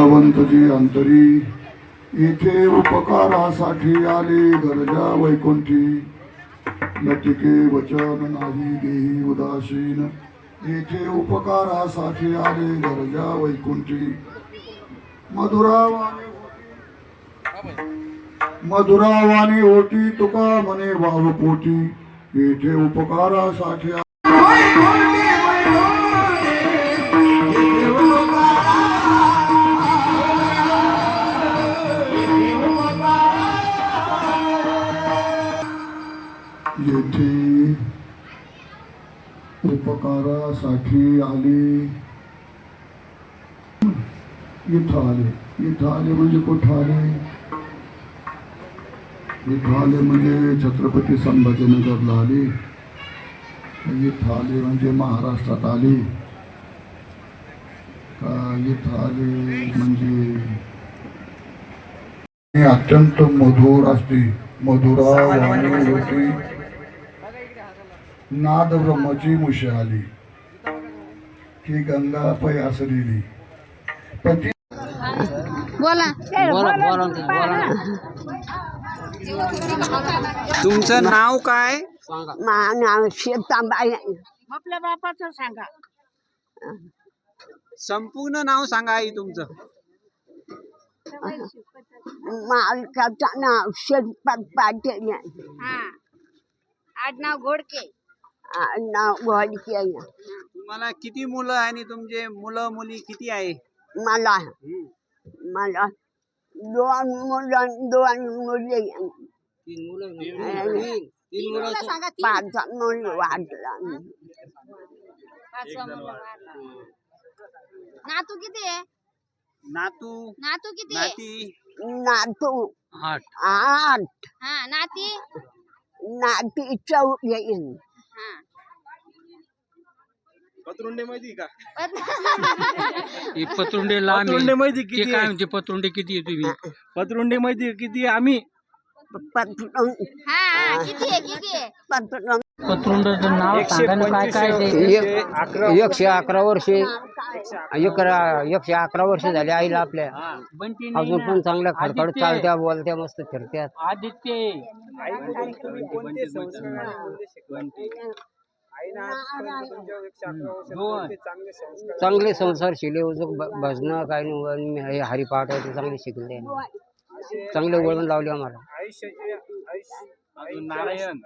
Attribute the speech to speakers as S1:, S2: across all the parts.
S1: भगवंतजी अंतरी येथे उपकारासाठी आले गरजा वैकुंठी लटिके वचन नाही देही उदासीन येथे उपकारासाठी आले गरजा वैकुंठी मधुरावाणी होती तुका म्हणे भावपोटी येथे उपकारासाठी येथे उपकारासाठी आले इथं आले म्हणजे कुठं आले इथं आले म्हणजे छत्रपती संभाजीनगरला आले इथं आले म्हणजे महाराष्ट्रात आले का इथं आले म्हणजे अत्यंत मधुर असते मधुरावाणी होती नाद ब्रह्मची मुशी आली की गंगा पै असलेली पण ती
S2: बोला
S3: तुमचं नाव काय?
S4: नाव शेताबाई.
S2: आपल्या बापाचं सांगा.
S3: संपूर्ण नाव सांगा आई तुमचं.
S4: मालकाचं नाव शेतपत पाटील.
S2: आडनाव घोडके.
S4: नाव घोडके.
S3: तुम्हाला किती मुलं आणि तुमचे मुलं मुली किती आहे?
S4: मला दोन मुलं दोन मुली. पाच मुली वाटला.
S2: नातू किती आहे? नातू किती आहे?
S4: नातू 8.
S2: हा नाती
S4: नाती 14.
S3: पत्रुंडे माहिती का?
S5: पत्रुंडे माहिती किती काय म्हणते? पत्रुंडे किती आहे तुम्ही?
S3: पत्रुंडे माहिती किती आम्ही?
S5: पत्रुंडाचं नाव सांगा ना, काय काय ते?
S6: 111 वर्षे 111 वर्ष झाले आईला आपल्या. अजून पण चांगल्या खडखड चालत्या बोलत्या मस्त फिरत्यात.
S5: आदित्य
S6: चांगले संसार शिले भजन काय नाही हरिपाठ आहे ते चांगले शिकले. चांगले वळण लावले आम्हाला.
S3: नारायण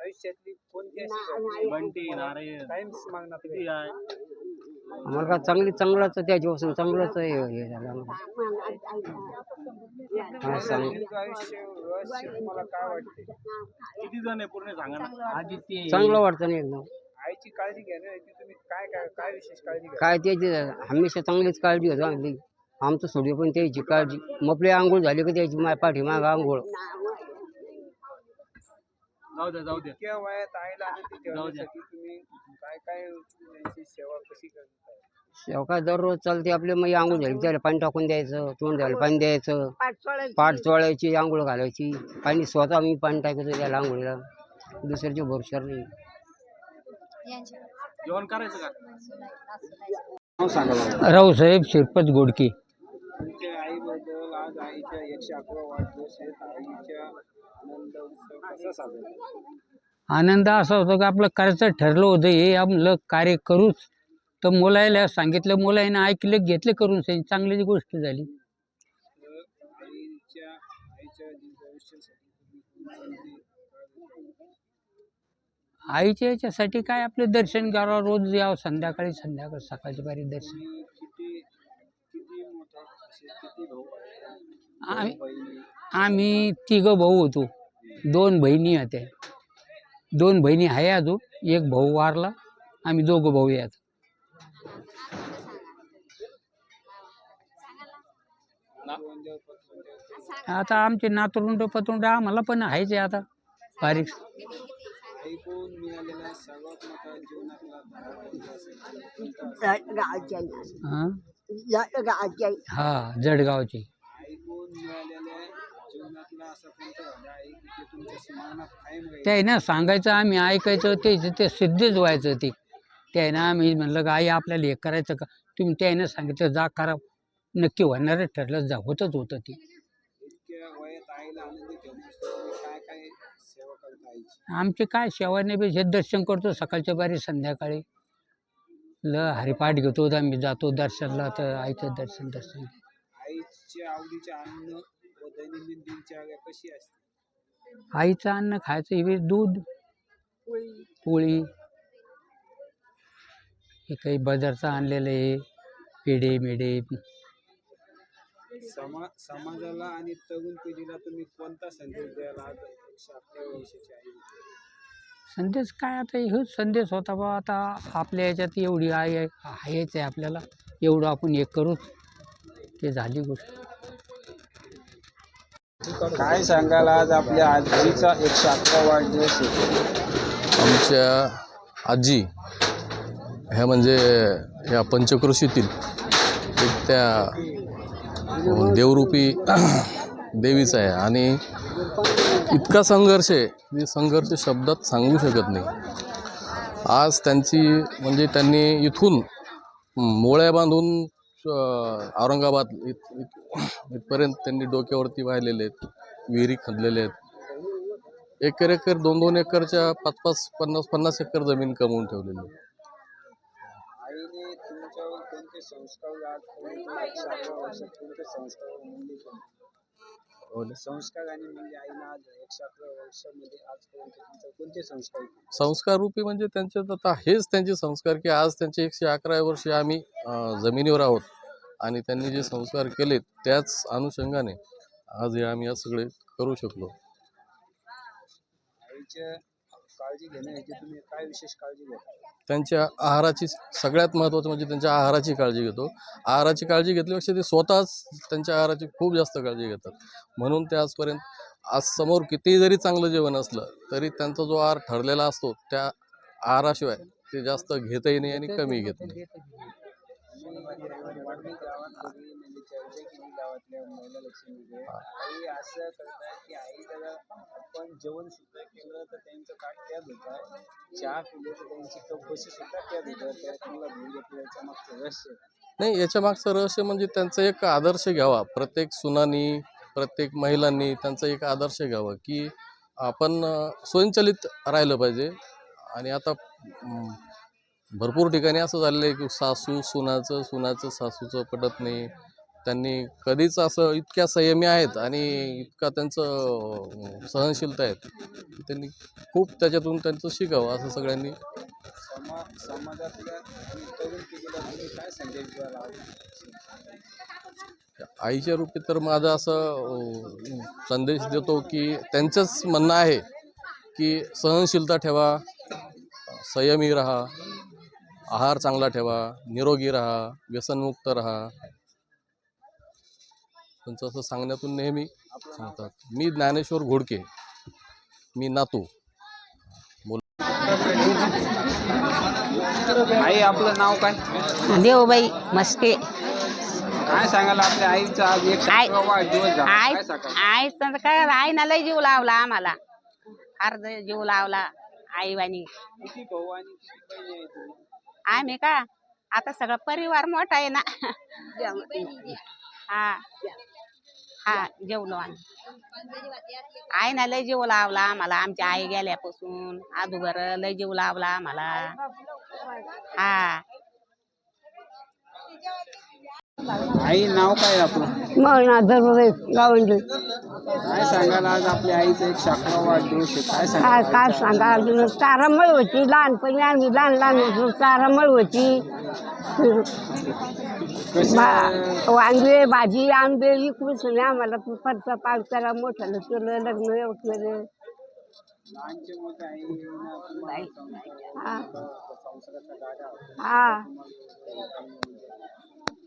S6: आम्हाला का चांगलाच त्याच्यापासून चांगलंच हे झालं आम्हाला.
S3: किती जण आहे पूर्ण सांगा ना.
S5: आदित्य
S6: चांगलं वाटतं नाही एकदम.
S3: आईची काळजी घ्या तुम्ही. काय विशेष काळजी घ्या?
S6: काय त्याची हमेशा चांगलीच काळजी घेतो आम्ही. आमचं सोडू पण त्याची काळजी. मपली आंघोळ झाली का त्याची पाठीमाग आंघोळ.
S3: जाऊ द्या. इतक्या वयात आईला आनंदी ठेवण्यासाठी तुम्ही काय त्यांची सेवा कशी करताय?
S6: सेवा काय दररोज चालते आपले. मग आंघोळ झाली त्याला पाणी टाकून द्यायचं, तोंड द्यायला पाणी द्यायचं, पाठ चोळायची, आंघोळ घालायची. पाणी स्वतः मी पाणी टाकायचं त्याला आंघोळीला. दुसऱ्याच्या भरोश्यावर नाही.
S3: जेवण करायचं का?
S5: रावसाहेब शिरपत घोडके.
S3: तुमच्या आईबद्दल आज आईच्या 111 वाढदिवस आईच्या आनंद उत्सव कसा साजरा?
S5: आनंद असा होता की आपलं करायचं ठरलं होतं, हे आपलं कार्य करूच. तर मुलाला सांगितलं, मुलाने ऐकलं, घेतलं करून. चांगलीच गोष्ट झाली. आईच्या याच्यासाठी काय आपलं दर्शन करावं, रोज यावं, संध्याकाळी सकाळच्या बारी दर्शन. आम्ही 3 भाऊ होतो. 2 बहिणी होत्या. 2 बहिणी आहे अजून. 1 भाऊ वारला. आम्ही 2 भाऊ यात. आता आमचे नातरुंड पतरुंड आम्हाला पण आहेच आता बारीक. हा जळगावचे. ते ना सांगायचं, आम्ही ऐकायचं, ते सिद्धच व्हायचं. ते ना आम्ही म्हणलं का आई आपल्याला हे करायचं का? तुम्ही त्याने सांगितलं जा करा. नक्की होणारच ठरलं, होतच होतं ते.
S3: इतक्या वयात आईला आनंदी ठेवण्यासाठी तुम्ही काय काय सेवा करता आईची?
S5: आमचे काय सेवाने बी हे दर्शन करतो सकाळच्या बारी संध्याकाळी हरिपाठ घेतो, आम्ही जातो दर्शनला, तर आईचं दर्शन
S3: आईच्या आवडीचे अन्न व दैनंदिन दिनचर्या कशी असते?
S5: आईचं अन्न खायचं हे दूध, पोळी, हे काही बाजारचं आणलेलं आहे, पेढे मेढे.
S3: समाजाला आणि तरुण पिढीला तुम्ही कोणता संदेश द्याल आज 111 वर्षाची आई?
S5: संदेश काय, आता हेच संदेश होता बा, आता आपल्या याच्यात एवढी आई आहेच आहे आपल्याला, एवढं आपण एक करूच, ते झाली गोष्ट.
S3: काय सांगाल आज आपल्या आजीचा 111 वाढदिवस आहे?
S7: आमच्या आजी ह्या म्हणजे ह्या पंचक्रोशीतील एक त्या देवरूपी देवीचा आहे आणि इतका संघर्ष आहे की संघर्ष शब्दात सांगू शकत नाही. आज त्यांची म्हणजे त्यांनी इथून मोळ्या बांधून औरंगाबाद इथपर्यंत त्यांनी डोक्यावरती वाहिलेले आहेत, विहिरी खणलेले आहेत. एकर एकर 2-2 एकरच्या 5-5, 50-50 एकर जमीन कमवून ठेवलेली आहे.
S3: आईने तुमच्यावर कोणते संस्कार आजपर्यंत 111 वर्षात कोणते संस्कार मूल्य केले? संस्कार आणि म्हणजे आईने आज 111 वर्षामध्ये आजपर्यंत तुमच्यावर कोणते संस्कार केले?
S7: संस्कार रूपी म्हणजे त्यांच्यात आता हेच त्यांचे संस्कार की आज त्यांचे 111 वर्षे आम्ही जमिनीवर आहोत आणि त्यांनी जे संस्कार केले त्याच अनुषंगाने आज हे आम्ही सगळे करू शकलो.
S3: आईच्या काळजी घेण्यासाठी तुम्ही काय विशेष काळजी घेता?
S7: त्यांच्या आहाराची सगळ्यात महत्त्वाचं म्हणजे त्यांच्या आहाराची काळजी घेतो. आहाराची काळजी घेतल्यापेक्षा ते स्वतःच त्यांच्या आहाराची खूप जास्त काळजी घेतात. म्हणून ते आजपर्यंत, आज समोर कितीही जरी चांगलं जेवण असलं तरी त्यांचा जो आहार ठरलेला असतो त्या आहाराशिवाय ते जास्त घेतही नाही आणि कमी घेत नाही.
S3: आई असं करतात की आई जर आपण जेवण सुद्धा केलं तर त्यांचं ताट त्या धुतात, चहा पिले तर त्यांची कपबशी सुद्धा त्या धुतात. त्या तुम्हाला घेऊन घेतलं याच्या मागचं रहस्य
S7: नाही, याच्या मागचं रहस्य म्हणजे त्यांचा एक आदर्श घ्यावा. प्रत्येक सुनांनी, प्रत्येक महिलांनी त्यांचा एक आदर्श घ्यावा की आपण स्वयंचलित राहिलं पाहिजे. आणि आता भरपूर ठिकाणी असं झालेलं आहे की सासू सुनाचं सासूचं पटत नाही. त्यांनी कधीच असं इतक्या संयमी आहेत आणि इतका त्यांचं सहनशीलता आहेत की त्यांनी खूप त्याच्यातून त्यांचं शिकावं असं सगळ्यांनी.
S3: समाजातल्या आणि तरुण पिढीला तुम्ही काय संदेश द्याल आज?
S7: आईच्या रूपी तर माझा असं संदेश देतो की त्यांचंच म्हणणं आहे की सहनशीलता ठेवा, संयमी राहा, आहार चांगला ठेवा, निरोगी राहा, व्यसनमुक्त राहा. त्यांचं असं सांगण्यातून नेहमी सांगतात. मी ज्ञानेश्वर घोडके, मी नातू.
S3: आई आपलं नाव काय?
S2: देवबाई मस्के.
S3: काय सांगाल आपल्या आईचा आज 111 वाढदिवस झाला? काय सांगाल?
S2: आईचं काय, आईनं लय जीव लावला आम्हाला, फार जीव लावला आईवानी.
S3: किती भाऊ आणि किती बहिणी आहे तुम्ही?
S2: आम्ही का, आता सगळा परिवार मोठा आहे ना. हा हा, जेवलो आम्ही. आईनं लय जीव लावला आम्हाला, आमच्या आई गेल्यापासून अगोदर लय जीव लावला आम्हाला. हा.
S3: आई नाव काय आपलं? काय सांगाल आज आपल्या आईचा 111 वाढदिवस आहे? काय सांगाल?
S4: काय सांगा, तारामळ होती लहानपणी, आम्ही लहान लहान होतो, तारामळ होती. वांगे भाजी आंबे विकून सगळे आम्हाला खर्च पावसाला मोठं केलं, लग्न केलं.
S3: लहानचे मोठे आई
S4: हा
S3: संसाराचा गाडा होता.
S4: हा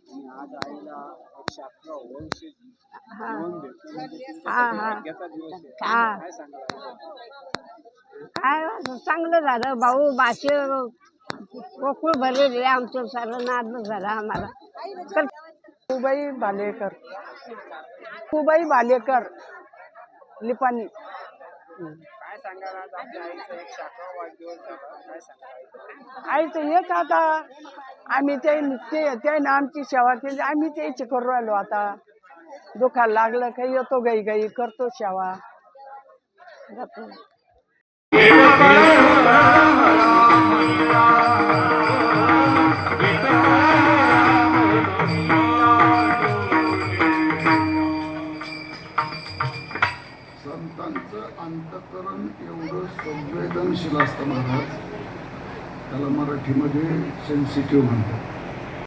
S3: आणि आज आईला 111 वर्ष जीवन भेटलं म्हणजे
S4: हा
S3: तुमच्यासाठी
S4: हा
S3: भाग्याचा दिवस आहे.
S4: हा.
S3: काय सांगाल?
S4: काय चांगलं झालं भाऊ, भाषे गोकुळ भरले आमचं सारं नाद झालं आम्हाला.
S8: खुबाई भालेकर, खुबाई भालेकर लिपाणी.
S3: काय सांगाल आज आपल्या आईचा 100वा वाढदिवस झाला काय सांगाल
S8: आईचं हेच आता आम्ही त्याने आमची सेवा केली आम्ही त्याची करू राहिलो आता दुखायला लागलं काही येतो गाई गाई करतो सेवा जातो.
S1: संतांचं अंतःकरण एवढं संवेदनशील असतं महाराज, त्याला मराठीमध्ये सेन्सिटिव्ह म्हणतात.